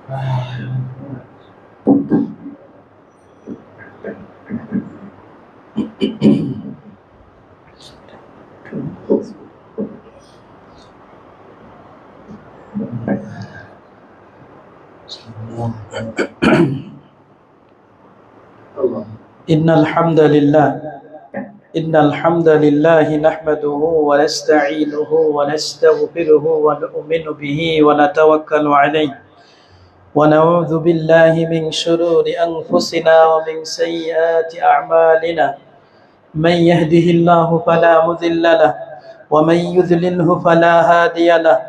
إن الحمد لله نحمده ونستعينه ونستغفره ونؤمن به ونتوكل عليه ونعوذ بالله من شرور أنفسنا ومن سيئات أعمالنا من يهده الله فلا مضل له ومن يضلله فلا هادي له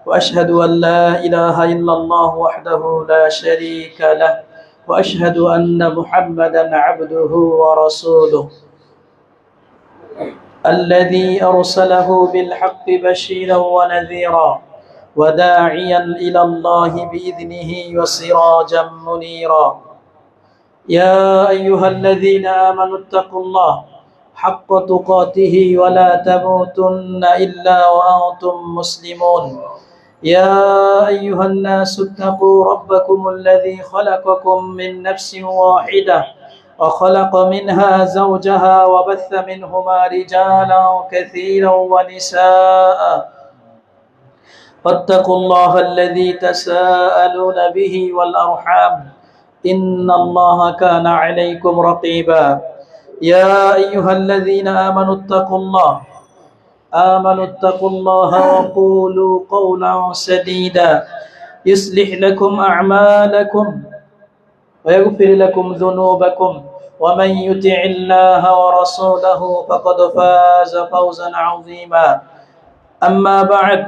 وأشهد أن لا إله إلا الله وحده لا شريك له وأشهد أن محمدا عبده ورسوله الذي أرسله بالحق بشيرا ونذيرا وداعيا إلى الله بإذنه وسراجا منيرا يا أيها الذين آمنوا اتقوا الله حق تقاته ولا تموتن إلا وأنتم مسلمون يا أيها الناس اتقوا ربكم الذي خلقكم من نفس واحدة وخلق منها زوجها وبث منهما رجالا كثيرا ونساء واتقوا الله الذي تساءلون به والأرحام إن الله كان عليكم رقيبا يا أيها الذين آمنوا اتقوا الله وقولوا قولا سديدا يصلح لكم أعمالكم ويغفر لكم ذنوبكم ومن يطع الله ورسوله فقد فاز فوزا عظيما أما بعد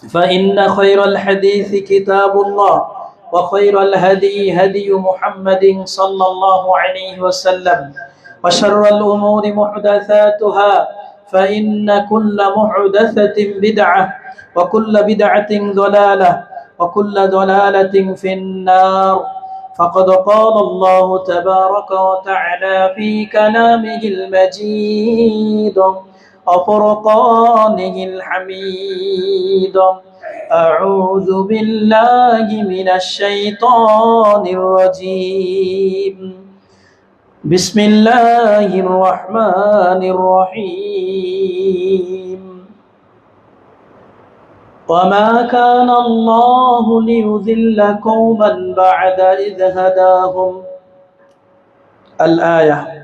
فإن خير الحديث كتاب الله وخير الهدي هدي محمد صلى الله عليه وسلم وشر الأمور محدثاتها فإن كل محدثة بدعة وكل بدعة ضلالة وكل ضلالة في النار فقد قال الله تبارك وتعالى في كلامه المجيد وفرقانه الحميد أعوذ بالله من الشيطان الرجيم بسم الله الرحمن الرحيم وما كان الله ليضل قوما بعد إذ هداهم الآية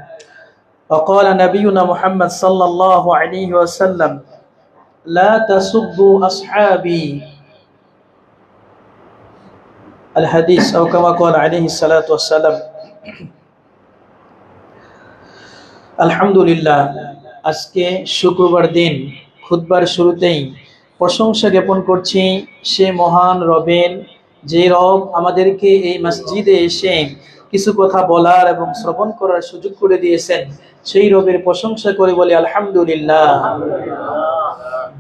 وقال نبينا محمد صلى الله عليه وسلم لا تسبوا أصحابي الحديث أو كما قال عليه الصلاة والسلام আলহামদুলিল্লাহ আজকে শুক্রবার দিন খুতবার শুরুতেই প্রশংসা জ্ঞাপন করছি সে মহান রবের যে রব আমাদেরকে এই মসজিদে এসে কিছু কথা বলার এবং শ্রবণ করার সুযোগ করে দিয়েছেন সেই রবের প্রশংসা করে বলি আলহামদুলিল্লাহ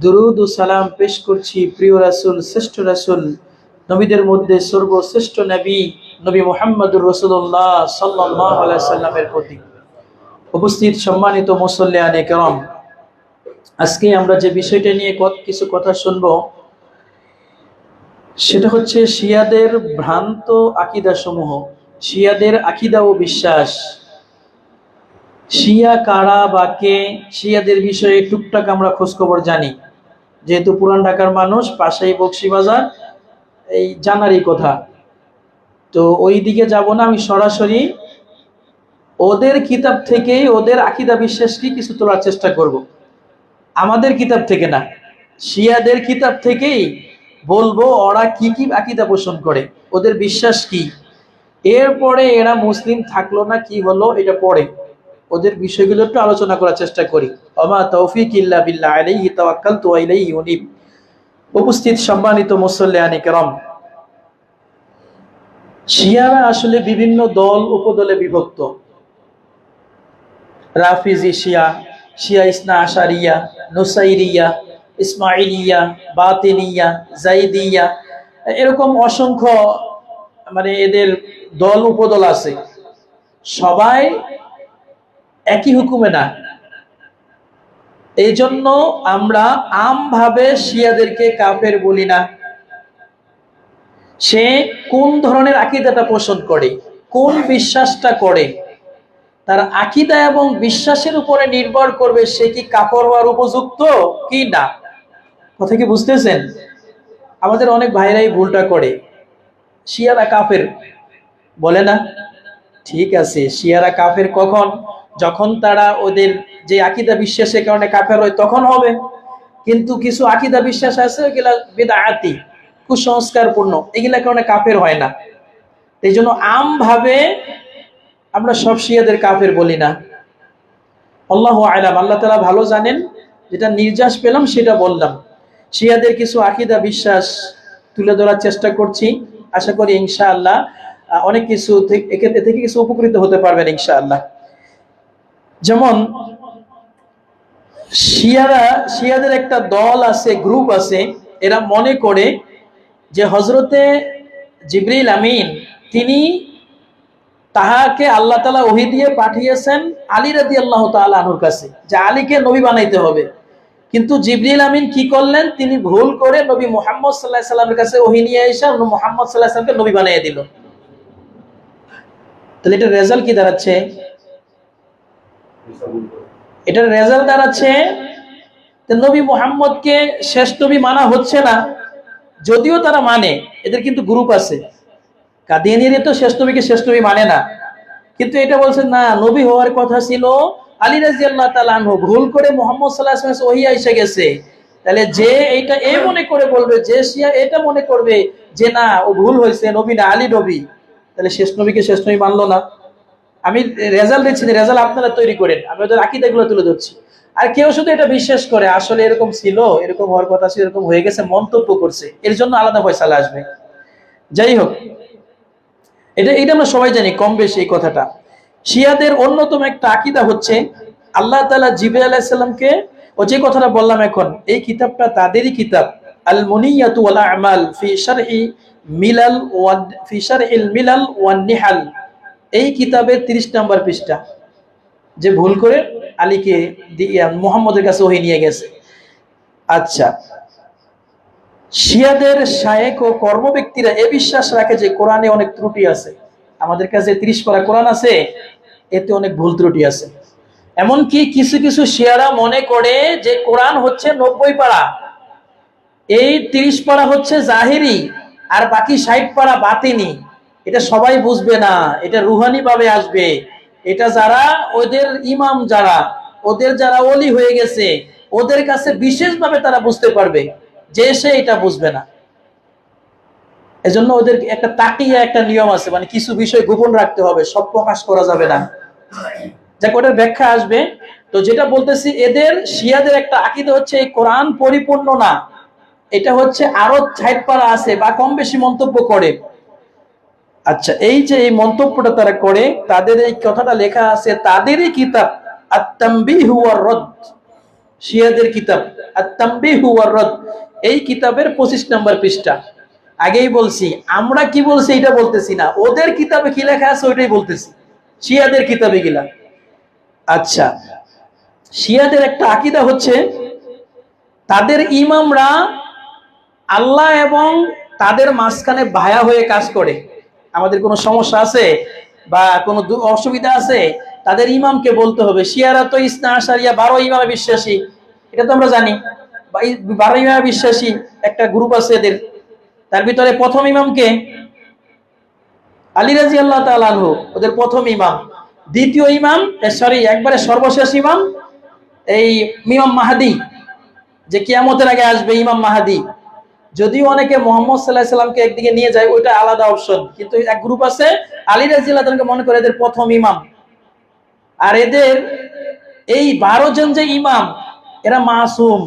দুরুদ ও সালাম পেশ করছি প্রিয় রাসূল শ্রেষ্ঠ রাসূল নবীদের মধ্যে সর্বশ্রেষ্ঠ নবী মুহাম্মদুর রাসূলুল্লাহ সাল্লাল্লাহু আলাইহি সাল্লামের প্রতি উপস্থিত সম্মানিত মুসল্লিয়ানে কেরাম আজকে আমরা যে বিষয়টা নিয়ে কিছু কথা শুনবো সেটা হচ্ছে শিয়াদের ভ্রান্ত আকীদা সমূহ শিয়াদের আকীদা ও বিশ্বাস শিয়া কারা বা কে শিয়াদের বিষয়ে টুকটাক আমরা খোঁজখবর জানি যেহেতু পুরান ঢাকার মানুষ পাশেই বকশীবাজার এই জানারই কথা তো ওই দিকে যাব না আমি সরাসরি ওদের কিতাব থেকেই ওদের আকীদা বিশ্বাস কি কিছু তোলার চেষ্টা করব আমাদের কিতাব থেকে না শিয়াদের কিতাব থেকেই বলবো ওরা কি কি আকীদা পোষণ করে ওদের বিশ্বাস কি এরপরে এরা মুসলিম থাকলো না কি হলো এটা পরে ওদের বিষয়গুলো একটু আলোচনা করার চেষ্টা করি ওমা তৌফিক ইল্লা বিল্লাহ আলাইহি তাওয়াক্কালতু ওয়া ইলাইহি উনীব উপস্থিত সম্মানিত মুসল্লিয়ানে কেরাম শিয়ারা আসলে বিভিন্ন দল উপদলে বিভক্ত রাফিজি শিয়া শিয়া ইসনা আশারিয়া নুসাইরিয়া ইসমাইলিয়া বাতিনিয়া জাইদিয়া এরকম অসংখ্য মানে এদের দল উপদল আছে সবাই একই হুকুমে না এই জন্য আমরা আমভাবে শিয়াদেরকে কাফের বলি না সে কোন ধরনের আকীদাটা পোষণ করে, কোন বিশ্বাসটা করে, তার আকীদা এবং বিশ্বাসের উপরে নির্ভর করবে সে কি কাফর হওয়ার উপযুক্ত কি না। কথা কি বুঝতেছেন? আমাদের অনেক ভাইরাই ভুলটা করে, শিয়ারা কাফের বলে না। ঠিক আছে, শিয়ারা কাফের কখন? যখন তারা ওদের যে আকীদা বিশ্বাসের কারণে কাফের হয় তখন হবে। কিন্তু কিছু আকীদা বিশ্বাস আছে ওগুলা বিদআতি, কুসংস্কারপূর্ণ, এগুলা কারণে কাফের হয় না। এই জন্য আমভাবে আমরা সব শিয়াদের কাফের বলি না। আল্লাহু আ'লাম, আল্লাহ তাআলা ভালো জানেন। যেটা নির্যাস পেলাম সেটা বললাম। শিয়াদের কিছু আকীদা বিশ্বাস তুলে ধরার চেষ্টা করছি, আশা করি ইনশাআল্লাহ অনেক কিছু এ থেকে কিছু উপকৃত হতে পারবেন ইনশাআল্লাহ। যেমন শিয়াদের একটা দল আছে, গ্রুপ আছে, এরা মনে করে যে হযরতে জিবরিল আমিন তিনি তাহাকে আল্লাহ তাআলা ওহী দিয়ে পাঠিয়েছেন আলী রাদিয়াল্লাহু তাআলা আনহুর কাছে, যে আলীকে নবী বানাইতে হবে। কিন্তু জিবরিল আমিন কি করলেন? তিনি ভুল করে নবী মুহাম্মদ সাল্লাল্লাহু আলাইহি সাল্লামের কাছে ওহী নিয়ে এসে মুহাম্মদ সাল্লাল্লাহু আলাইহি সাল্লামকে নবী বানিয়ে দিল। তাহলে এটার রেজাল্ট কি দাঁড়াচ্ছে? এটার রেজাল্ট দাঁড়াচ্ছে নবী মুহাম্মদকে শেষ নবী মানা হচ্ছে না। যদিও তারা মানে, এদের কিন্তু গ্রুপ আছে, কাদিয়ানীরা তো শেষ নবীকে শেষ নবী মানে না, কিন্তু এটা বলছে না, নবী হওয়ার কথা ছিল আলী রাদিয়াল্লাহু তাআলা আনহু, ভুল করে মুহাম্মদ সাল্লাল্লাহু আলাইহি ওয়াসাল্লাম ওহী এসে গেছে। তাহলে যে এইটা মনে করে বলবে, যে শিয়া এটা মনে করবে যে না ও ভুল হয়েছে, নবী না আলী নবী, তাহলে শেষ নবীকে শেষ নবী মানলো না। আমি রেজাল্ট দিচ্ছি, রেজাল্ট আপনারা তৈরি করেন, আমি ওদের আকীদাগুলো তুলে ধরছি। আর কেউ শুধু এটা বিশ্বাস করে আসলে এরকম ছিল, এরকম হওয়ার কথা ছিল, এরকম হয়ে গেছে, মন্তব্য করছে, এর জন্য আলাদা ফয়সালা আসবে। যাই হোক, এটা আমরা সবাই জানি কম বেশি এই কথাটা। শিয়াদের অন্যতম একটা আকীদা হচ্ছে আল্লাহ তাআলা জিবরাইল আলাইহিস সালামকে, ও যে কথাটা বললাম এখন, এই কিতাবটা তাদেরই কিতাব, আল মুনিয়াতু ওয়াল আমাল ফি শারহি মিলাল ওয়া ফি শারহিল মিলাল ওয়ান নিহাল, এই কিতাবের 30 নম্বর পৃষ্ঠা, যে ভুল করে আলীকে মুহাম্মদের কাছে ওহী নিয়ে গেছে। আচ্ছা, শিয়াদের শায়েখ ও কর্ম ব্যক্তিরা এ বিশ্বাস রাখে যে কোরআনে অনেক ত্রুটি আছে। আমাদের কাছে 30 পারা কোরআন আছে, এতে অনেক ভুল ত্রুটি আছে। এমনকি কিছু কিছু শিয়ারা মনে করে যে কোরআন হচ্ছে 90 পারা, এই 30 পারা হচ্ছে জাহিরি, আর বাকি 60 পারা বাতিনি। এটা সবাই বুঝবে না, এটা রুহানি ভাবে আসবে। এটা যারা ওদের ইমাম, ওদের যারা ওলি হয়ে গেছে, ওদের কাছে বিশেষভাবে তারা বুঝতে পারবে, যে সে এটা বুঝবে না। এজন্য ওদের একটা তাকিয়া, একটা নিয়ম আছে, মানে কিছু বিষয় গোপন রাখতে হবে, সব প্রকাশ করা যাবে না। যাক, ওটার ব্যাখ্যা আসবে। তো যেটা বলতেছি, এদের শিয়াদের একটা আকীদা হচ্ছে এই কোরআন পরিপূর্ণ না, এটা হচ্ছে আরো 60 পারা আছে, বা কম বেশি মন্তব্য করে। আচ্ছা, এই যে এই মন্তব্যটা তারা করে, তাদের এই কথাটা লেখা আছে তাদেরই কিতাব আত-তানবীহ ওয়ার রাদ, শিয়াদের কিতাব আত-তানবীহ ওয়ার রাদ, এই কিতাবের 25 নম্বর পৃষ্ঠা। আগেই বলছি, আমরা কি বলছি এটা বলতেছি না, ওদের কিতাবে কি লেখা আছে ওইটাই বলতেছি, শিয়াদের কিতাবে গিলা। আচ্ছা, শিয়াদের একটা আকীদা হচ্ছে তাদের ইমামরা আল্লাহ এবং তাদের মাঝখানে ভায়া হয়ে কাজ করে। আমাদের কোনো সমস্যা আছে বা কোনো অসুবিধা আছে, তাদের ইমামকে বলতে হবে। শিয়ারা তো ইসনা আশারিয়া 12 ইমামে বিশ্বাসী, এটা তো আমরা জানি। 12 ইমামে বিশ্বাসী একটা গ্রুপ আছে এদের। তার ভিতরে প্রথম ইমামকে আলী রাদিয়াল্লাহু তাআলা আনহু, ওদের প্রথম ইমাম। দ্বিতীয় ইমাম, একবারে সর্বশেষ ইমাম এই ইমাম মাহদী, যে কিয়ামতের আগে আসবে ইমাম মাহদী। যদিও অনেকে মুহাম্মদ সাল্লাল্লাহু আলাইহি সাল্লামকে একদিকে নিয়ে যায়, ওইটা আলাদা অপশন, কিন্তু এক গ্রুপ আছে আলী রাদিয়াল্লাহু তাআলাকে মনে করে এদের প্রথম ইমাম। আর এদের এই 12 জন যে ইমাম, এরা মাসুম,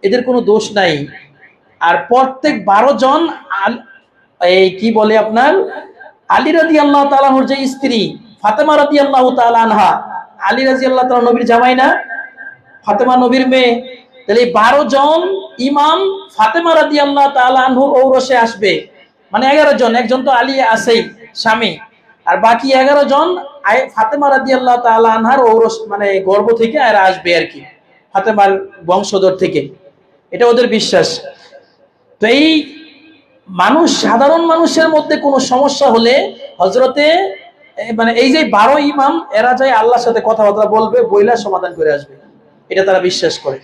এদের কোনো দোষ নাই। আর প্রত্যেক 12 জন এই কি বলে আপনার আলী রাদিয়াল্লাহু তাআলা আনহুর যে স্ত্রী ফাতেমা রাদিয়াল্লাহু তাআলা আনহা, আলী রাদিয়াল্লাহু তাআলা নবীর জামাই না, ফাতেমা নবীর মেয়ে। তাহলে 12 জন ইমাম ফাতেমা রাদিয়াল্লাহু তাআলা আনহুর ঔরসে আসবে, মানে 11 জন। একজন তো আলী আছেই স্বামী, আর বাকি 11 জন ফাতেমা রাদিয়াল্লাহু তাআলা আনহার ঔরস, মানে গর্ভ থেকে এরা আসবে আর কি, ফাতেমার বংশধর থেকে। এটা ওদের বিশ্বাস। তো এই মানুষ, সাধারণ মানুষের মধ্যে কোনো সমস্যা হলে হজরতে মানে এই যে 12 ইমাম এরা যায় আল্লাহর সাথে কথাবার্তা বলবে, বইলা সমাধান করে আসবে, এটা তারা বিশ্বাস করে।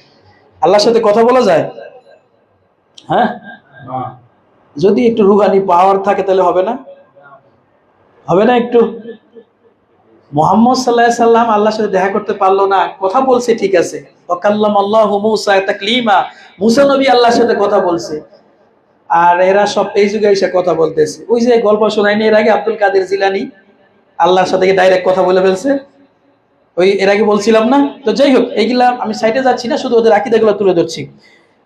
আল্লাহর সাথে কথা বলা যায়? হ্যাঁ, যদি একটু রুহানি পাওয়ার থাকে তাহলে হবে না? হবে না? একটু মুহাম্মদ সাল্লাল্লাহু আলাইহি সাল্লাম আল্লাহর সাথে দেখা করতে পারলো না, কথা বলছে ঠিক আছে, ওয়াকাল্লাম আল্লাহু মূসা তাকলিমা, মূসা নবী আল্লাহর সাথে কথা বলছে, আর এরা সব এই যুগে এসে কথা বলতেছে। ওই যে গল্প শোনায়নি এর আগে, আব্দুল কাদের জিলানী আল্লাহর সাথে ডাইরেক্ট কথা বলে ফেলছে, ওই এর আগে বলছিলাম না? তো যাই হোক, এইগুলা আমি সাইডে যাচ্ছি না, শুধু ওদের আকীদাগুলো তুলে ধরছি।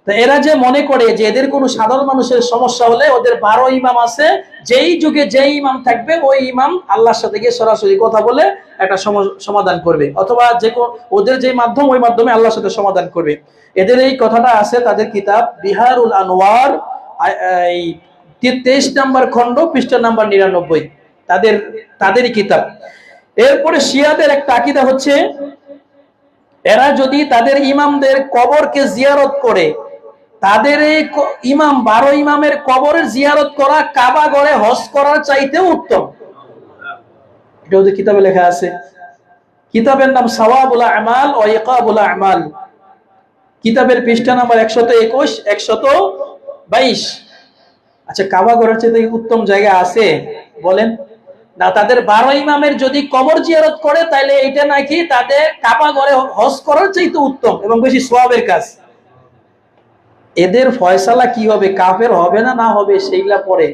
তো এরা যে মনে করে যে এদের কোনো সাধারণ মানুষের সমস্যা হলে ওদের 12 ইমাম আছে, যেই যুগে যেই ইমাম থাকবে ওই ইমাম আল্লাহর সাথে গিয়ে সরাসরি কথা বলে একটা সমাধান করবে, অথবা যে ওদের যে মাধ্যম ওই মাধ্যমে আল্লাহর সাথে সমাধান করবে। এদের এই কথাটা আছে তাদের কিতাব বিহারুল আনোয়ার, এই 23 নম্বর খণ্ড, পৃষ্ঠা নাম্বার 99, তাদেরই কিতাব। এরপরে শিয়াদের একটা আকীদা হচ্ছে, এরা যদি তাদের ইমামদের কবরকে জিয়ারত করে, তাদের এই ইমাম 12 ইমামের কবরের জিয়ারত করা কাবা ঘরে হজ করার চাইতেও উত্তম। এটা ওদের কিতাবে লেখা আছে। কিতাবের নাম সাওয়াবুল আমাল ওয়া ইকাবুল আমাল, কিতাবের পৃষ্ঠা নাম্বার 121 122। আচ্ছা, কাবা ঘরের চাইতে উত্তম জায়গা আছে বলেন? না, তাদের 12 ইমামের যদি কবর জিয়ারত করে তাহলে এটা নাকি তাদের কাবা ঘরে হজ করার চাইতে উত্তম এবং বেশি সওয়াবের কাজ। এদের ফয়সালা কি হবে, কাফের হবে না না হবে সেইগুলা পরে,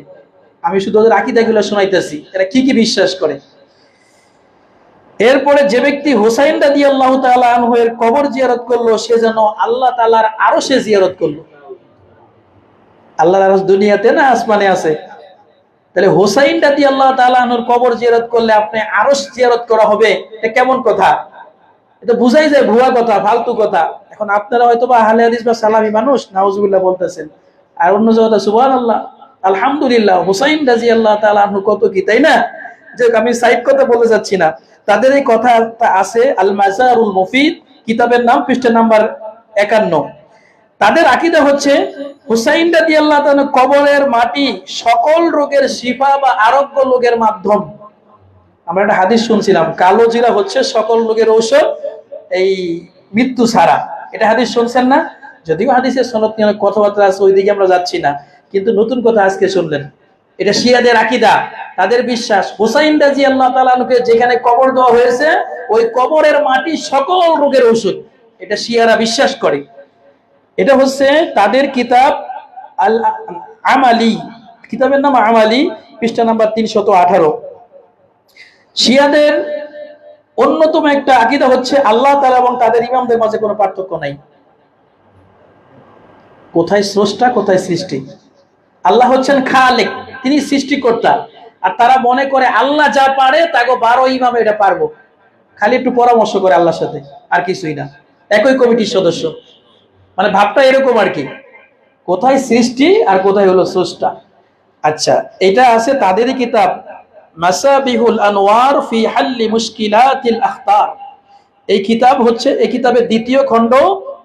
আমি শুধু ওদের আকীদাগুলো শোনাইতেছি এরা কি কি বিশ্বাস করে। এরপরে যে ব্যক্তি হুসাইন রাদিয়াল্লাহু তাআলা আনহু এর কবর জিয়ারত করলো, সে যেন আল্লাহ তাআলার আরশে জিয়ারত করলো। আল্লাহর আরশ দুনিয়াতে না আসমানে আছে? তাহলে হুসাইন রাদিয়াল্লাহু তাআলা আনহুর কবর জিয়ারত করলে আপনি আরশ জিয়ারত করা হবে, এটা কেমন কথা? এটা বুঝাই যায় ভুয়া কথা, ফালতু কথা। এখন আপনারা হয়তো বা আহলে হাদিস বা সালাফি মানুষ নাউজুবিল্লাহ বলতেছেন, আর অন্য জায়গায় সুবহানাল্লাহ আলহামদুলিল্লাহ হুসাইন রাদিয়াল্লাহু তাআলা আনহু কত কি, তাই না? যে আমি সাইড কথা বলে যাচ্ছি না, তাদের এই কথা আছে আল মাজারুল মুফিদ, কিতাবের নাম, পৃষ্ঠা নাম্বার 51। তাদের আকীদা হচ্ছে হুসাইন রাদিয়াল্লাহু তাআলা কবরের মাটি সকল রোগের শিফা বা আরোগ্য লোকের মাধ্যম। আমরা একটা হাদিস শুনছিলাম, কালো জিরা হচ্ছে সকল রোগের ঔষধ, এই মৃত্যু ছাড়া। এটা হাদিস শুনছেন না? যদিও হাদিসের সনদ নিয়ে কথাবার্তা আছে, ওইদিকে আমরা যাচ্ছি না, কিন্তু নতুন কথা আজকে শুনলেন। এটা শিয়াদের আকীদা, তাদের বিশ্বাস হুসাইন রাদিয়াল্লাহু তাআলা আনহুকে যেখানে কবর দেওয়া হয়েছে ওই কবরের মাটি সকল রোগের ঔষধ, এটা শিয়ারা বিশ্বাস করে। এটা হচ্ছে তাদের কিতাব আল আমালি, কিতাবের নাম আমালি, পৃষ্ঠা নাম্বার 318। শিয়াদের অন্যতম একটা আকীদা হচ্ছে আল্লাহ তাআলা এবং তাদের ইমামদের মাঝে কোনো পার্থক্য নাই। কোথায় স্রষ্টা, কোথায় সৃষ্টি? আল্লাহ হচ্ছেন খালেক, তিনি সৃষ্টিকর্তা, আর তারা মনে করে আল্লাহ যা পারে তাকে 12 ইমাম এটা পারবো, খালি একটু পরামর্শ করে আল্লাহর সাথে, আর কিছুই না। একই কমিটির সদস্য, মানে ভাবটা এরকম আর কি, কোথায় সৃষ্টি আর কোথায় হলো স্রষ্টা। আচ্ছা, এটা আছে তাদেরই কিতাব মাসাবিহুল আনওয়ার ফি হাল্লি মুশকিলাতিল আখতার। এই কিতাব হচ্ছে, এই কিতাবের 2য় খণ্ড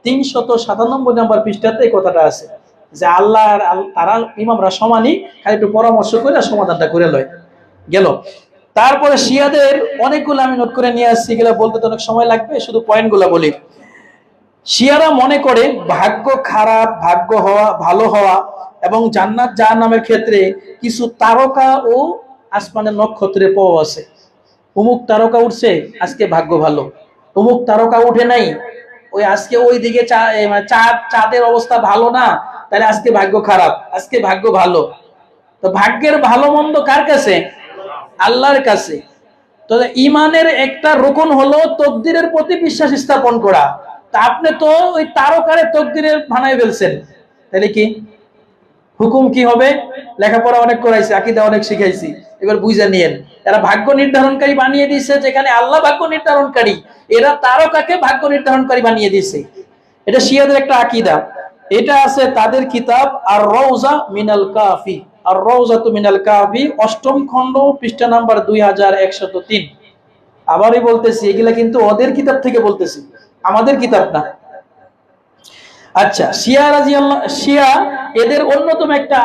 397 নম্বর পৃষ্ঠাতে এই কথাটা আছে যে আল্লাহ তারা ইমামরা সমানই, খালি একটু পরামর্শ করে সমাধানটা করে লয় গেল। তারপরে শিয়াদের অনেকগুলো আমি নোট করে নিয়ে আসছি, এগুলো বলতে তো অনেক সময় লাগবে, শুধু পয়েন্টগুলো বলি। শিয়ারা মনে করে ভাগ্য খারাপ, ভাগ্য হওয়া, ভালো হওয়া এবং জান্নাত জাহান্নামের ক্ষেত্রে কিছু তারকা ও আসমানের নক্ষত্রের প্রভাব আছে। অমুক তারকা উঠছে আজকে ভাগ্য ভালো, অমুক তারকা উঠে নাই, ওই আজকে ওই দিকে চাঁদের অবস্থা ভালো না, তাহলে আজকে ভাগ্য খারাপ, আজকে ভাগ্য ভালো। তো ভাগ্যের ভালো মন্দ কার কাছে? আল্লাহর কাছে। তো ইমানের একটা রুকন হলো তকদিরের প্রতি বিশ্বাস স্থাপন করা। তা আপনি তো ওই তারকারে তকদিরের বানাই ফেলছেন, তাহলে কি হুকুম কি হবে? লেখাপড়া অনেক করাইছি, আকীদা অনেক শিখাইছি, এবার বুঝে নিয়েন। এরা ভাগ্য নির্ধারণকারী বানিয়ে দিয়েছে, যেখানে আল্লাহ ভাগ্য নির্ধারণকারী, এরা তারকাকে ভাগ্য নির্ধারণকারী বানিয়ে দিয়েছে। এটা শিয়াদের একটা আকীদা। এটা আছে তাদের কিতাব আর রওজা মিনাল কাফি, আর রওজাতু মিনাল কাফি, 8ম খণ্ড, পৃষ্ঠা নাম্বার 2103। আবারই বলতেছি, এগুলা কিন্তু ওদের কিতাব থেকে বলতেছি, আমাদের কিতাব না। আচ্ছা, শিয়া এদের অন্যতম একটা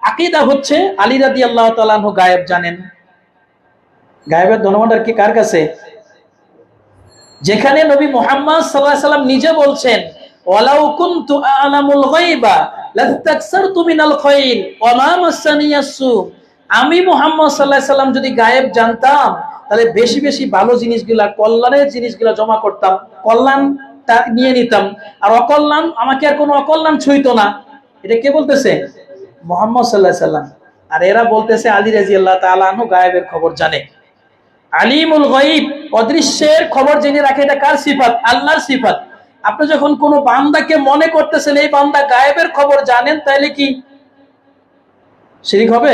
আকীদা হচ্ছে আলী রাদিয়াল্লাহু তাআলা আনহু গায়েব জানেন। গায়েবের ধনভাণ্ডার কি কার কাছে? যেখানে নবী মুহাম্মদ সাল্লাল্লাহু আলাইহি সাল্লাম নিজে বলছেন, ওয়ালাউ কুনতু আ'লামুল গায়বা লাস্তাকসারতু মিনাল খায়র ওয়া মা মাসানিয়াসু। আমি মুহাম্মদ সাল্লাল্লাহু আলাইহি সাল্লাম যদি গায়েব জানতাম তাহলে বেশি বেশি ভালো জিনিসগুলা, কল্যাণের জিনিসগুলা জমা করতাম, কল্যাণটা নিয়ে নিতাম, আর অকল্যাণ আমাকে আর কোনো অকল্যাণ ছুঁইতো না। এটা কে বলতেছে? মুহাম্মদ সাল্লাল্লাহু আলাইহি সাল্লাম। আর এরা বলতেছে আলী রাদিয়াল্লাহু তাআলা আনহু গায়েবের খবর জানে। আলিমুল গায়ব, অদৃশ্যের খবর জেনে রাখে, এটা কার সিফাত? আল্লাহর সিফাত। আপনি যখন কোন বান্দাকে মনে করতেছেন এই বান্দা গায়েবের খবর জানেন, তাহলে কি শিরক হবে?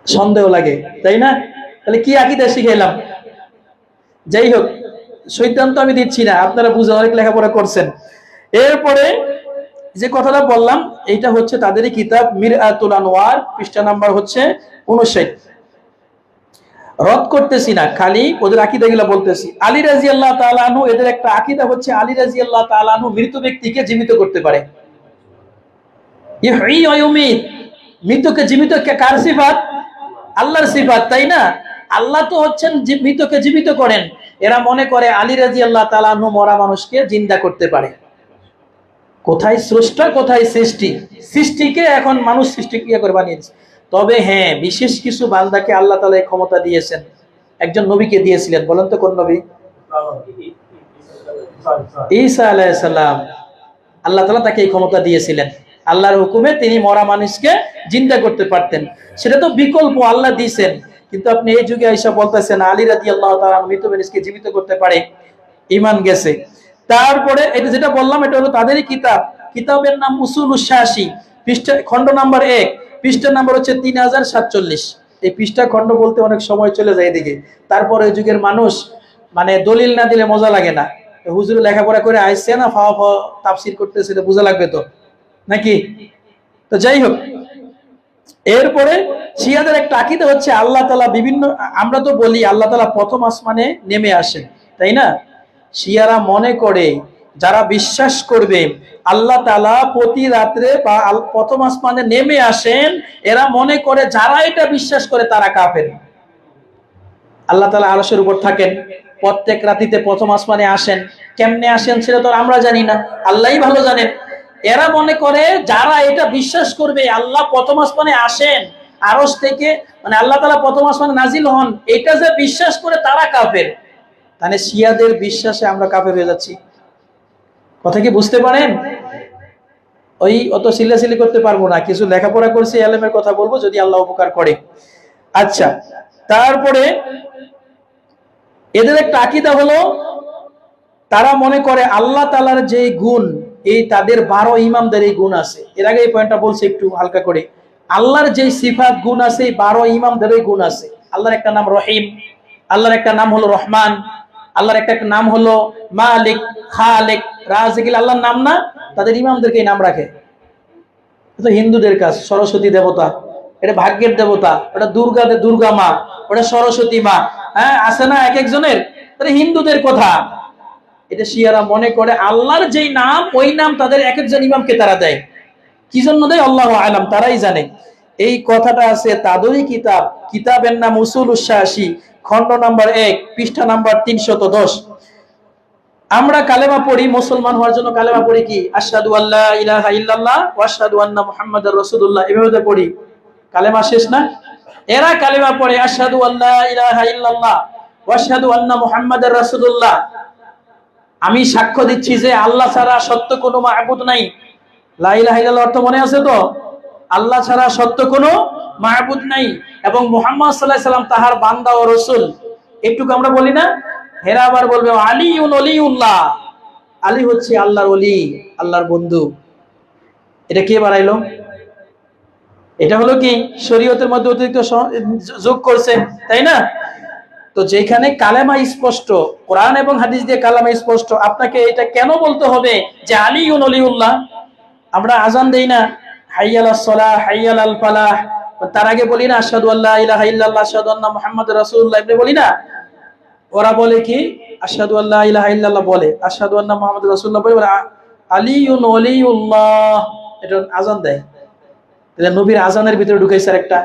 সন্দেহ লাগে, তাই না? তাহলে কি আকীদা শিখাইলাম? যাই হোক, সিদ্ধান্ত আমি দিচ্ছি না, আপনারা বুঝে অনেক লেখাপড়া করছেন। এরপরে যে কথাটা বললাম, এইটা হচ্ছে তাদেরই কিতাব মিরআতুল আনওয়ার, পৃষ্ঠা নাম্বার হচ্ছে 59। রদ করতেছি না, খালি ওদের আকীদা গুলা বলতেছি। আলী রাদিয়াল্লাহু তাআলা আনহু, এদের একটা আকীদা হচ্ছে আলী রাদিয়াল্লাহু তাআলা আনহু মৃত ব্যক্তিকে জীবিত করতে পারে। ইহয়ী ওয়া ইউমীত, মৃতকে জীবিত কার সিফাত? আল্লাহর সিফাত, তাই না? আল্লাহ তো হচ্ছেন মৃতকে জীবিত করেন। এরা মনে করে আলী রাদিয়াল্লাহু তাআলা আনহু মরা মানুষকে জিন্দা করতে পারে। কোথায় স্রষ্টা, কোথায় সৃষ্টি? সৃষ্টিকে এখন মানুষ সৃষ্টি করে বানিয়েছে। তবে হ্যাঁ, বিশেষ কিছু বান্দাকে আল্লাহ তাআলা এই ক্ষমতা দিয়েছেন। একজন নবীকে দিয়েছিলেন, বলেন তো কোন নবী? ঈসা আলাইহিস সালাম। আল্লাহ তাআলা তাকে এই ক্ষমতা দিয়েছিলেন। আল্লাহর হুকুমে তিনি মরা মানুষকে জিন্দা করতে পারতেন। সেটা তো বিকল্প আল্লাহ দিয়েছেন। কিন্তু আপনি এই যুগে আইসা বলতেছেন আলী রাদিয়াল্লাহু তাআলা মৃত মানুষকে জীবিত করতে পারে, ঈমান গেছে। তারপরে এটা যেটা বললাম, এটা হলো তাদেরই কিতাব। কিতাবের নাম উসুলুশ শাসি, পৃষ্ঠা খণ্ড নাম্বার 1, পৃষ্ঠা নাম্বার হচ্ছে 3047। এই পৃষ্ঠা খণ্ড বলতে অনেক সময় চলে যায় এদিকে। তারপরে এই যুগের মানুষ মানে দলিল না দিলে মজা লাগে না। হুজুর লেখাপড়া করে আইসছে না, ফাওয়া ফাওয়া তাফসীর করতেছে, এটা বোঝা লাগবে তো নাকি? তো যাই হোক, এরপরে শিয়াদের একটা আকীদা হচ্ছে আল্লাহ তাআলা বিভিন্ন, আমরা তো বলি আল্লাহ তাআলা প্রথম আসমানে নেমে আসেন, তাই না? শিয়ারা মনে করে যারা বিশ্বাস করবে আল্লাহ তাআলা প্রতি রাত্রে বা প্রথম আসমানে নেমে আসেন, এরা মনে করে যারা এটা বিশ্বাস করে তারা কাফের। আল্লাহ তাআলা আরশের উপর থাকেন, প্রত্যেক রাতিতে প্রথম আসমানে আসেন। কেমনে আসেন সেটা তো আমরা জানি না, আল্লাহই ভালো জানেন। এরা মনে করে যারা এটা বিশ্বাস করবে আল্লাহ প্রথম আসমানে আসেন, আরশ থেকে মানে আল্লাহ তাআলা প্রথম আসমানে নাজিল হন, এটা যে বিশ্বাস করে তারা কাফের। তাহলে শিয়াদের বিশ্বাসে আমরা কাফের হয়ে যাচ্ছি। কথা কি বুঝতে পারেন? ওই অত সিল্লাসিলি করতে পারবো না, কিছু লেখাপড়া করছি, এলেমের কথা বলবো যদি আল্লাহ উপকার করে। আচ্ছা, তারপরে এদের একটা আকীদা হলো তারা মনে করে আল্লাহ তাআলার যে গুণ, এই তাদের 12 ইমামদের এই গুণ আছে। এর আগে এই পয়েন্টটা বলছি একটু হালকা করে। আল্লাহর যে সিফাত গুণ আছে, এই 12 ইমামদের এই গুণ আছে। আল্লাহর একটা নাম রহিম, আল্লাহর একটা নাম হলো রহমান, আল্লাহর একটা নাম হলো মালিক, খালেক, রাজিক। আল্লাহর নাম না, তাদের ইমামদেরকে এই নাম রাখে। এটা হিন্দুদের কাজ। সরস্বতী দেবতা, এটা ভাগ্যের দেবতা, ওটা দুর্গা মা, ওটা সরস্বতী মা। হ্যাঁ, আছে না এক একজনের? এটা হিন্দুদের কথা। এটা শিয়ারা মনে করে আল্লাহর যেই নাম, ওই নাম তাদের এক একজন ইমামকে তারা দেয়। কি জন্য দেয় আল্লাহু আলাম, তারাই জানে। এই কথাটা আছে তাদেরই কিতাব। কিতাবের নাম উসুলুশ শাসি, খণ্ড নাম্বার 1, পৃষ্ঠা নাম্বার 310। আমরা কালেমা পড়ি, মুসলমান হওয়ার জন্য কালেমা পড়ি কি? আশহাদু আল্লা ইলাহা ইল্লাল্লাহ ওয়া আশহাদু আন্না মুহাম্মাদার রাসূলুল্লাহ, এভাবে পড়ি। কালেমা শেষ না? এরা কালেমা পড়ে আশহাদু আল্লা ইলাহা ইল্লাল্লাহ ওয়া আশহাদু আন্না মুহাম্মাদার রাসূলুল্লাহ। আমি সাক্ষ্য দিচ্ছি যে আল্লাহ ছাড়া সত্য কোনো মাবুদ নাই। লা ইলাহা ইল্লাল্লাহ অর্থ মনে আছে তো? আল্লাহ ছাড়া সত্য কোনো মাবুদ নাই এবং মুহাম্মদ সাল্লাল্লাহু আলাইহি সাল্লাম তাহার বান্দা ও রাসূল। একটুকু আমরা বলি না? হেরা আবার বলবে আলিউল ওলিউল্লাহ, আলী হচ্ছে আল্লাহর ওলি, আল্লাহর বন্ধু। এটা কে বানাইলো? এটা হলো কি শরীয়তের মধ্যে অতিরিক্ত যোগ করছে, তাই না? তো যেখানে কালেমা স্পষ্ট, কোরআন এবং হাদিস দিয়ে কালেমা স্পষ্ট, আপনাকে এটা কেন বলতে হবে যে আলিউল ওলিউল্লাহ? আমরা আজান দেই না, হাইয়ালাস সালাহ হাইয়ালাল ফালাহ, তার আগে বলি না আশহাদু আল্লা ইলাহা ইল্লাল্লাহ আশহাদু আন্না মুহাম্মাদুর রাসূলুল্লাহ, এটা বলি না? ওরা বলে কি আশহাদু আল্লা ইলাহা ইল্লাল্লাহ বলে, আশহাদু আন্না মুহাম্মাদুর রাসূলুল্লাহ বলে আলিউল ওলিউল্লাহ, এটা আজান দেয়। তাহলে নবীর আজানের ভিতরে ঢুকাইছে একটা,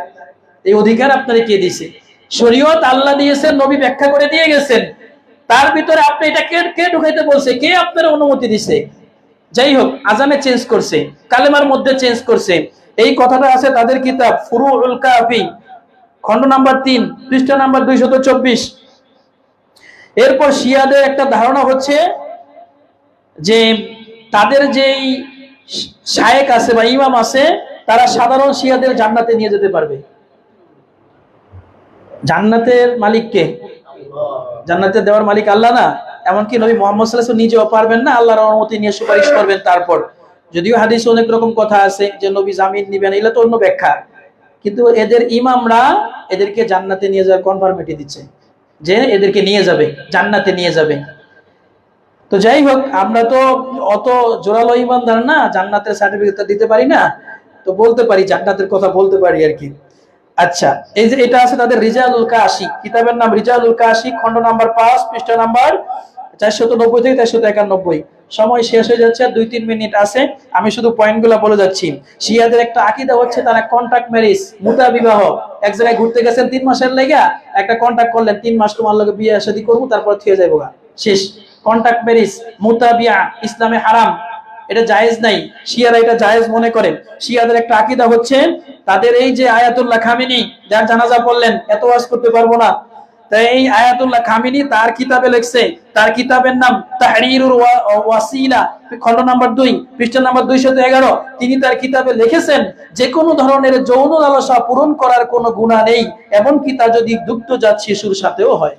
এই অধিকার আপনারে কে দিয়েছে? শরীয়ত আল্লাহ দিয়েছেন, নবী ব্যাখ্যা করে দিয়ে গেছেন, তার ভিতরে আপনি এটা কে কে ঢুকাইতে বলছে? কে আপনার অনুমতি দিছে? যাই হোক, আজানে চেঞ্জ করছে, কালেমার মধ্যে চেঞ্জ করছে, এই কথাটা আছে তাদের কিতাব ফুরুউল কাফি, খণ্ড নাম্বার 3, পৃষ্ঠা নাম্বার 224। এরপর শিয়াদের একটা ধারণা হচ্ছে যে তাদের যেই শায়েখ আছে বা ইমাম আছে, তারা সাধারণ শিয়াদের জান্নাতে নিয়ে যেতে পারবে। জান্নাতের মালিক কে? জান্নাতে দেওয়ার মালিক আল্লাহ না? এমনকি নবী মুহাম্মদ সাল্লাল্লাহু আলাইহি ওয়াসাল্লাম নিজেও পারবেন না, আল্লাহর অনুমতি নিয়ে সুপারিশ করবেন তারপর। যদিও হাদিসে অনেক রকম কথা আছে যে নবী জামিন নিবেন, এগুলো তো অন্য ব্যাখ্যা, কিন্তু এদের ইমামরা এদেরকে জান্নাতে নিয়ে যাওয়ার কনফার্মেটি দিচ্ছে যে এদেরকে নিয়ে যাবে, জান্নাতে নিয়ে যাবে। তো যাই হোক, আমরা তো অত জোরালো ইমানদার না, জান্নাতের সার্টিফিকেট দিতে পারি না, তো বলতে পারি, জান্নাতের কথা বলতে পারি আর কি। আচ্ছা, এই যে এটা আছে তাদের রিজালুল কাশি, কিতাবের নাম রিজালুল কাশি, খণ্ড নাম্বার 5, পৃষ্ঠা নাম্বার 490 থেকে 491। সময় শেষ হয়ে যাচ্ছে, 2-3 মিনিট আছে, আমি শুধু পয়েন্টগুলো বলে যাচ্ছি। শিয়াদের একটা আকীদা হচ্ছে তারা কন্ট্রাক্ট ম্যারেজ, মুতা বিবাহ। এক জায়গায় ঘুরতে গেছেন 3 মাসের লাগা, একটা কন্ট্রাক্ট করলেন 3 মাস তোমার লগে বিয়ে শাদী করব, তারপর থিয়ে যাইবো, শেষ। কন্ট্রাক্ট ম্যারেজ, মুতাবিয়া ইসলামে হারাম, এটা জায়েজ নাই, শিয়ারা এটা জায়েজ মনে করেন। শিয়াদের একটা আকীদা হচ্ছে তাদের এই যে আয়াতুল্লাহ খামিনি যার জানাজা পড়লেন, এত ওয়াজ করতে পারবো না, তাই এই আয়াতুল্লাহ খামিনি তার কিতাবে লিখছে, তার কিতাবের নাম তাহরিরুল ওয়াসিলা, খণ্ড নাম্বার 2, পৃষ্ঠা নাম্বার 211। তিনি তার কিতাবে লিখেছেন যে কোনো ধরনের যৌন লালসা পূরণ করার কোনো গুনাহ নেই, এমনকি তা যদি দুগ্ধজাত শিশুর সাথেও হয়।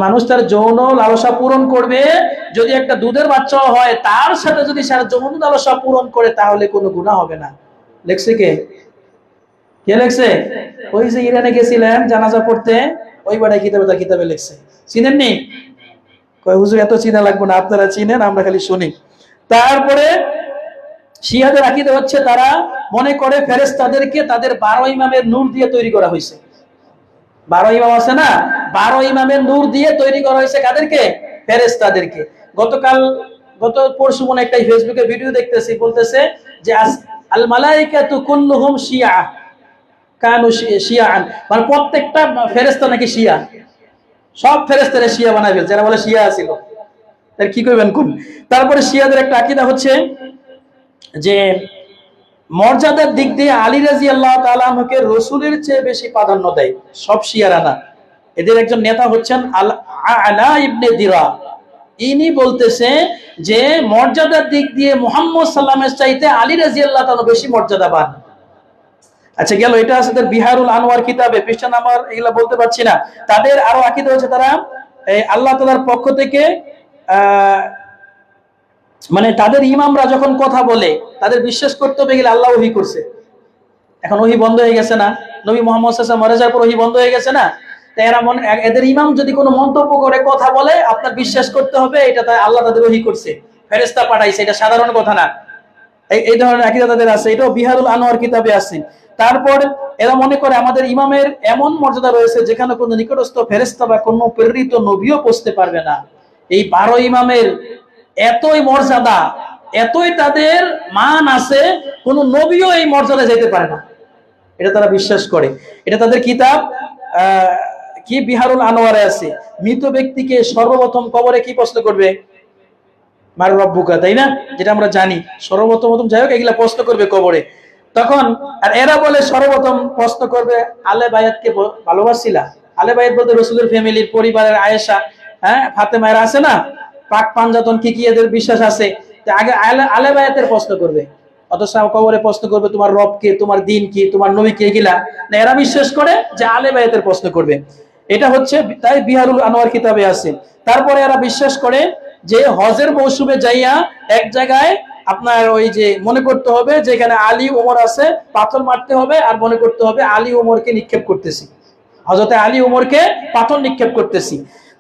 মানুষ তার যৌন লালসা পূরণ করবে, যদি একটা দুধের বাচ্চাও হয়, তার সাথে যদি সারা যৌন লালসা পূরণ করে, তাহলে কোনো গুনাহ হবে না। লেখছে কে? কে লেখছে? ওই যে ইরানে গেছিলেন জানাজা পড়তে, ওই বাড়ায় কিতাবে, তার কিতাবে লেখছে। চিনেননি? কয় হুজুর এত চিনা লাগবে না, আপনারা চিনেন, আমরা খালি শুনি। তারপরে শিয়াদের আকীদা হচ্ছে তারা মনে করে ফেরেশতাদেরকে তাদের 12 ইমামের নূর দিয়ে তৈরি করা হয়েছে। 12 ইমাম আছে না, 12 ইমামের নূর দিয়ে তৈরি করা হয়েছে কাদেরকে? ফেরেশতাদেরকে। গত পরশু মনে একটা ফেসবুকে ভিডিও দেখতেছি, বলতেছে যে আল মালাইকাতু কুল্লুহুম শিয়া কানু শিয়াআন, মানে প্রত্যেকটা ফেরেশতা নাকি শিয়া, সব ফেরেশতারে শিয়া বানায় ফেলছে, যারা বলে শিয়া ছিল, তার কি কইবেন কোন? তারপরে শিয়াদের একটা আকীদা হচ্ছে যে মর্যাদার দিক দিয়ে আলী রাদিয়াল্লাহু তাআলা আনহুকে রাসূলের চেয়ে বেশি প্রাধান্য দেয়, সব শিয়ারা না। এদের একজন নেতা হচ্ছেন আলা ইবনে দিরা, ইনি বলতেছে যে মর্যাদার দিক দিয়ে মুহাম্মদ সাল্লাল্লাহু আলাইহি ওয়াসাল্লামের চাইতে আলী রাদিয়াল্লাহু তাআলা বেশি মর্যাদাবান। আচ্ছা গেল, এটা আছে তাদের বিহারুল আনোয়ার কিতাবে, পৃষ্ঠা নাম্বার এগুলা বলতে পারছি না। তাদের আরো আকীদা হচ্ছে তারা আল্লাহ তাআলার পক্ষ থেকে মানে তাদের ইমামরা যখন কথা বলে, তাদের বিশ্বাস করতে হবে গেলে আল্লাহ ওহী করছে। এখন ওহী বন্ধ হয়ে গেছে না, নবী মুহাম্মদ সাল্লাল্লাহু আলাইহি ওয়াসাল্লাম মারা যাওয়ার পর ওহী বন্ধ হয়ে গেছে না, তাই এরা এদের ইমাম যদি কোনো মন্তব্য করে, কথা বলে, আপনার বিশ্বাস করতে হবে এটা তাই আল্লাহ তাদের ওহী করছে, ফেরেশতা পাঠাইছে, এটা সাধারণ কথা না। এই ধরনের আকীদা তাদের আছে, এটাও বিহারুল আনোয়ার কিতাবে আছে। তারপর এরা মনে করে আমাদের ইমামের এমন মর্যাদা রয়েছে যেখানে কোনো নিকটস্থ ফেরেশতা বা কোনো প্রেরিত নবীও পৌঁছতে পারবে না। এই 12 ইমামের এতই মর্যাদা, এতই তাদের মান আছে, কোন নবীও এই মর্যাদায় যেতে পারে না, এটা তারা বিশ্বাস করে। এটা তাদের কিতাব কি বিহারুল আনোয়ারে আছে। মৃত ব্যক্তিকে সর্বপ্রথম কবরে কি প্রশ্ন করবে? মার রব্বুকা, তাই না, যেটা আমরা জানি। সর্বপ্রথম যাই হোক, এগুলা প্রশ্ন করবে কবরে। তখন আর এরা বলে সর্বপ্রথম প্রশ্ন করবে আলে বায়াতকে ভালোবাসিলা। আলে বায়াত বলতে রাসূলের ফ্যামিলির, পরিবারের আয়েশা, ফাতেমা, এরা আছে না, পাক পাঞ্জাতন কি কি এদের বিশ্বাস আছে, আগে আলে বায়াতের প্রশ্ন করবে। অথচ কবরে প্রশ্ন করবে তোমার রব কে, তোমার দিন কি, তোমার নবী কে, এগুলা না। এরা বিশ্বাস করে যে আলে বায়াতের প্রশ্ন করবে, এটা হচ্ছে তাই বিহারুল আনোয়ার কিতাবে আছে। তারপরে এরা বিশ্বাস করে যে হজের মৌসুমে যাইয়া এক জায়গায় আপনার ওই যে মনে করতে হবে যেখানে আলী ওমর আছে, পাথর মারতে হবে, আর মনে করতে হবে আলী ওমরকে নিক্ষেপ করতেছি, হযরতে আলী ওমরকে পাথর নিক্ষেপ করতেছি।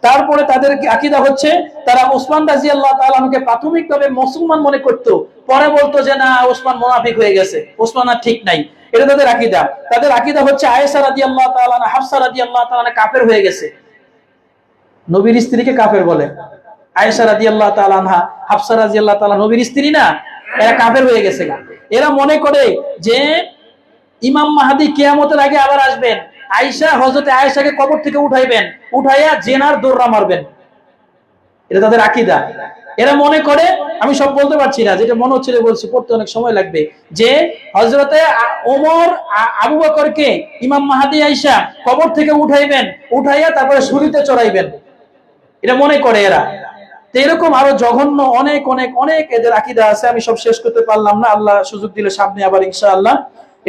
তারপরে তাদের আকীদা হচ্ছে তারা ওসমান রাদিয়াল্লাহু তাআলা আনহুকে প্রাথমিকভাবে মুসলমান মনে করত, পরে বলতো যে না, ওসমান মুনাফিক হয়ে গেছে, ওসমান আর ঠিক নাই, এটা তাদের আকীদা। তাদের আকীদা হচ্ছে আয়েশা রাদিয়াল্লাহু তাআলা আনহা, হাফসা রাদিয়াল্লাহু তাআলা আনহা কাফের হয়ে গেছে, নবীর স্ত্রীকে কাফের বলে। আয়েশা রাদিয়াল্লাহু তাআলা আনহা, হাফসা রাদিয়াল্লাহু তাআলা নবীর স্ত্রী না, এরা কাফের হয়ে গেছে গা। এরা মনে করে যে ইমাম মাহদি কিয়ামতের আগে আবার আসবেন, আয়েশা হযরতে আয়েশাকে কবর থেকে উঠাইবেন, উঠাইয়া জেনার দৌড়া মারবেন। এটা তাদের আকীদা। এরা মনে করে, আমি সব বলতে পারছি না, যেটা মনে হচ্ছে বলছি, পড়তে অনেক সময় লাগবে, যে হযরতে ওমর আবু বকরকে ইমাম মাহদি আয়েশা কবর থেকে উঠাইবেন, উঠাইয়া তারপরে শুলিতে চড়াইবেন, এটা মনে করে এরা। তো এরকম আরো জঘন্য অনেক অনেক অনেক এদের আকীদা আছে, আমি সব শেষ করতে পারলাম না, আল্লাহ সুযোগ দিলে সামনে আবার ইনশাআল্লাহ।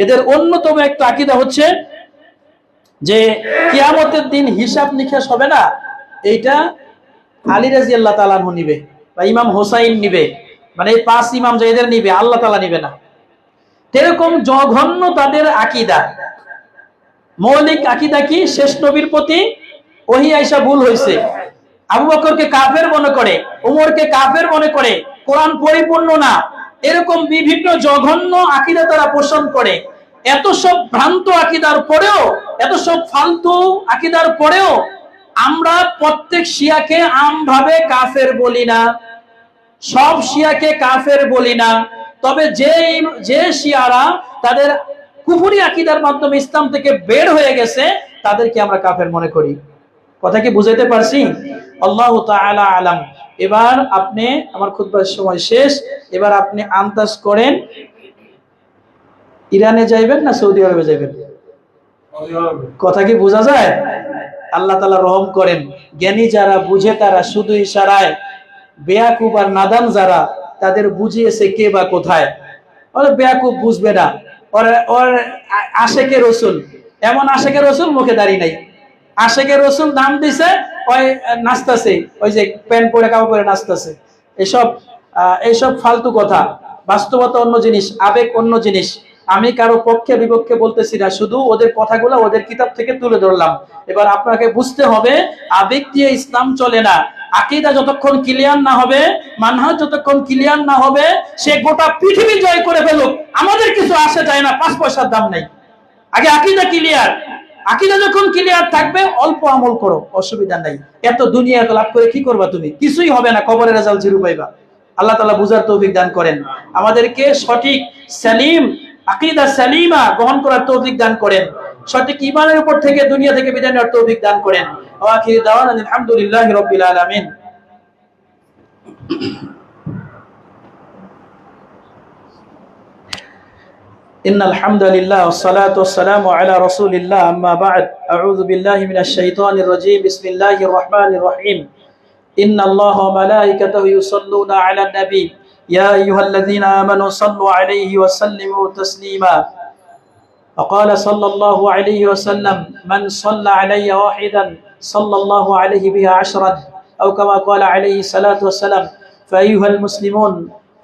এদের অন্যতম একটা আকীদা হচ্ছে যে কিয়ামতের দিন হিসাব নিকাশ হবে না, এইটা আলী রাদিয়াল্লাহু তাআলা আনহু নিবে বা ইমাম হোসাইন নিবে, মানে এই 5 ইমাম যে এদের নিবে, আল্লাহ তাআলা নিবে না। এরকম জঘন্য তাদের আকীদা। মৌলিক আকীদা কি? শেষ নবীর প্রতি ওহী আইসা ভুল হয়েছে, আবু বকরকে কাফের মনে করে, ওমরকে কাফের মনে করে, কোরআন পরিপূর্ণ না, এরকম বিভিন্ন জঘন্য আকীদা তারা পোষণ করে। এত সব ভ্রান্ত আকীদার পরেও, এত সব ফালতু আকীদার পরেও আমরা প্রত্যেক শিয়াকে আমভাবে কাফের বলি না, সব শিয়াকে কাফের বলি না। তবে যে শিয়ারা তাদের কুফরি আকীদার মাধ্যমে ইসলাম থেকে বের হয়ে গেছে, তাদেরকে আমরা কাফের মনে করি। কথা কি বুঝাইতে পারছি? আল্লাহু তাআলা আলাম। এবার আপনি, আমার খুতবার সময় শেষ, এবার আপনি আন্দাজ করেন ইরানে যাইবেন না সৌদি আরবে যাইবেন? কথা কি বোঝা যায়? আল্লাহ তাআলা রহম করেন, জ্ঞানী যারা বুঝে তারা শুধু ইশারায়, বেয়াকুব আর নাদান যারা তাদের বুঝিয়েছে কে বা কোথায়। ওরা বেয়াকুব বুঝবে না, ওর আশেকে রসুল, এমন আশেকে রসুল মুখে দাঁড়িয়ে নাই, আশেকে রসুল নাম দিছে, ওই নাচতেছে, ওই যে প্যান্ট পরে কাপড় পরে নাচতেছে। এইসব ফালতু কথা। বাস্তবতা অন্য জিনিস, আবেগ অন্য জিনিস। আমি কারো পক্ষে বিপক্ষে বলতেছি না, শুধু ওদের কথাগুলো ওদের কিতাব থেকে তুলে ধরলাম। এবার আপনাকে বুঝতে হবে, আবেগ দিয়ে ইসলাম চলে না। আকীদা যতক্ষণ ক্লিয়ার না হবে, মানহাজ যতক্ষণ ক্লিয়ার না হবে, সে গোটা পৃথিবী জয় করে ফেলুক, আমাদের কিছু আসে যায় না, 5 পয়সার দাম নাই। আগে আকীদা ক্লিয়ার। আকীদা যখন ক্লিয়ার থাকবে, অল্প আমল করো, অসুবিধা নাই। এত দুনিয়া এত লাভ করে কি করবা তুমি? কিছুই হবে না, কবরে রেজাল্ট জিরো পাইবা। আল্লাহ তাআলা বুঝার তৌফিক দান করেন, আমাদেরকে সঠিক সালিম আকীদা সালিমা গ্রহণ করার তৌফিক দান করেন, সঠিক ঈমানের উপর থেকে দুনিয়া থেকে বিদায় নেওয়ার তৌফিক দান করেন। ওয়া আখিরু দাওয়ানা আলহামদুলিল্লাহি রাব্বিল আলামিন। ইন্নাল হামদুলিল্লাহ ওয়াসসালাতু ওয়াসসালামু আলা রাসূলিল্লাহ, আম্মা বা'দ। আউযু বিল্লাহি মিনাশ শাইতানির রাজীম। বিসমিল্লাহির রহমানির রহিম। ইন্নাল্লাহা ওয়া মালাইকাতাহু ইউসাল্লুনা আলান নাবী ইয়া আইয়ুহাল্লাযীনা আমানু সাল্লু আলাইহি ওয়া সাল্লিমু তাসলিমা। وقال صلى الله عليه وسلم من صلى علي واحدا صلى الله عليه بها 10 أو كما قال عليه الصلاة والسلام. فأيها المسلمون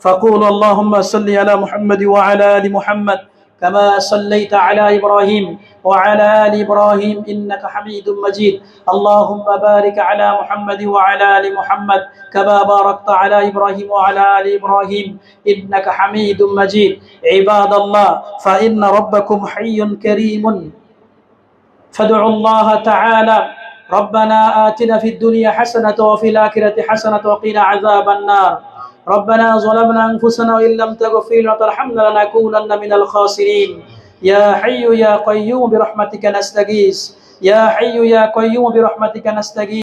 فقولوا اللهم صل على محمد وعلى آل محمد كما صليت على إبراهيم وعلى آل إبراهيم إنك حميد مجيد. اللهم بارك على محمد وعلى آل محمد كما باركت على إبراهيم وعلى آل إبراهيم إنك حميد مجيد. عباد الله، فإن ربكم حي كريم فادعوا الله تعالى. ربنا آتنا في الدنيا حسنة وفي الآخرة حسنة وقنا عذاب النار. ربنا ظلمنا أنفسنا وإن لم تغفر لنا وترحمنا لنكونن من الخاسرين. يا حي يا قيوم برحمتك نستغيث. يا حي يا قيوم برحمتك نستغيث.